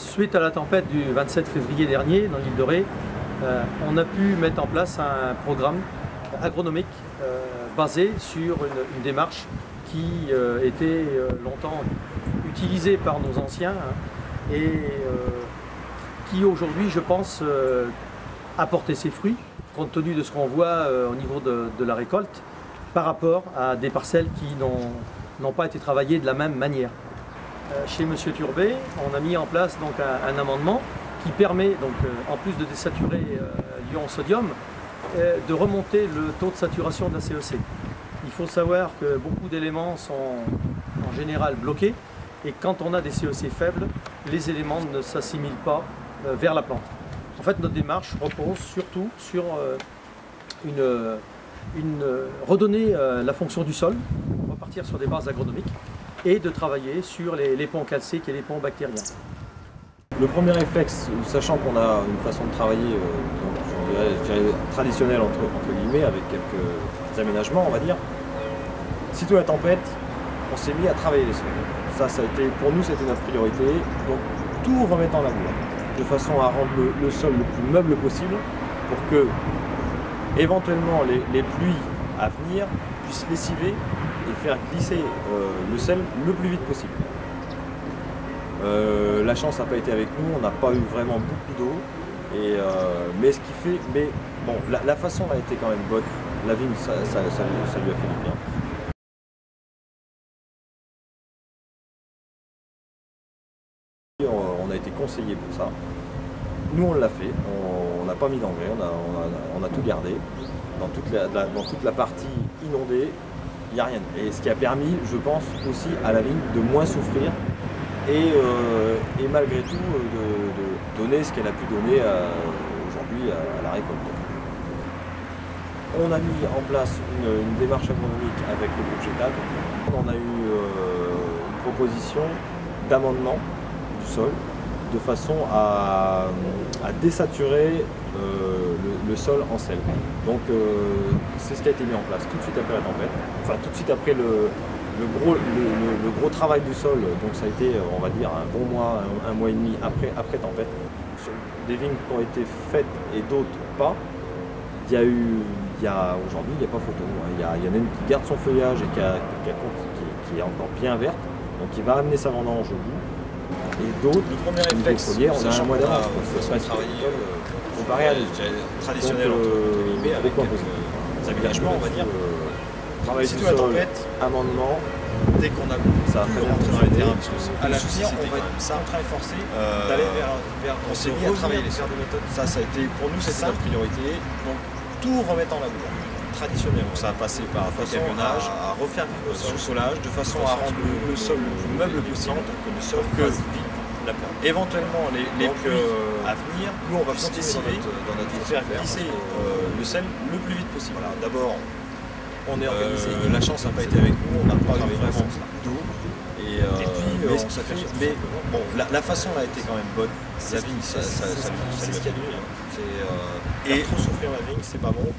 Suite à la tempête du 27 février dernier dans l'île de Ré, on a pu mettre en place un programme agronomique basé sur une démarche qui était longtemps utilisée par nos anciens et qui aujourd'hui, je pense, a porté ses fruits compte tenu de ce qu'on voit au niveau de la récolte par rapport à des parcelles qui n'ont pas été travaillées de la même manière. Chez M. Turbet, on a mis en place donc un amendement qui permet, donc, en plus de désaturer l'ion-sodium, de remonter le taux de saturation de la CEC. Il faut savoir que beaucoup d'éléments sont en général bloqués et quand on a des CEC faibles, les éléments ne s'assimilent pas vers la plante. En fait, notre démarche repose surtout sur redonner la fonction du sol, repartir sur des bases agronomiques et de travailler sur les ponts calciques et les ponts bactériens. Le premier réflexe, sachant qu'on a une façon de travailler je dirais traditionnelle entre guillemets, avec quelques aménagements on va dire, sitôt la tempête, on s'est mis à travailler les sols. Ça a été, pour nous, c'était notre priorité, donc tout remettre en labour, de façon à rendre le sol le plus meuble possible pour que, éventuellement, les pluies à venir puissent lessiver et faire glisser le sel le plus vite possible. La chance n'a pas été avec nous, on n'a pas eu vraiment beaucoup d'eau, mais ce qui fait, bon, la façon a été quand même bonne, la vigne ça lui a fait du bien. On a été conseillé pour ça, nous on l'a fait, on n'a pas mis d'engrais, on a tout gardé, dans toute la partie inondée, il n'y a rien. Et ce qui a permis, je pense, aussi à la vigne de moins souffrir et malgré tout de donner ce qu'elle a pu donner aujourd'hui à la récolte. On a mis en place une démarche agronomique avec le groupe GETAD. On a eu une proposition d'amendement du sol de façon à désaturer le sol en sel. Donc c'est ce qui a été mis en place tout de suite après la tempête, enfin tout de suite après le gros travail du sol, donc ça a été, on va dire, un bon mois, un mois et demi après tempête. Sur des vignes qui ont été faites et d'autres pas, aujourd'hui, il n'y a pas photo. Il y en a une qui garde son feuillage et qui est encore bien verte, donc qui va amener sa vendange au bout. Et d'autres, le premier réflexe, on a un mois d'avance. On travailler comparé à traditionnel avec des aménagements, on va dire. Travail si du tout la sol, tempête, amendement, dès qu'on a pu rentrer dans les terrains, parce que à l'avenir, on va être contraint et forcé d'aller vers on s'est mis à travailler les méthodes. Ça a été, pour nous, c'était notre priorité. Donc, tout remettre en labour, traditionnel. Donc, ça a passé par camionnage, à refaire vivre le sous-solage, de façon à rendre le sol le plus meuble possible, que le sol fasse vite la plante. Éventuellement, les pluies à venir, nous, on va continuer dans notre faire glisser le sel le plus vite possible. Voilà, d'abord, on est organisé. La chance n'a pas été avec nous, on n'a pas eu vraiment d'eau. Et puis, mais bon, la façon a été quand même bonne. La vigne, c'est ce qu'il y a de mieux. Et trop souffrir la vigne, c'est pas bon.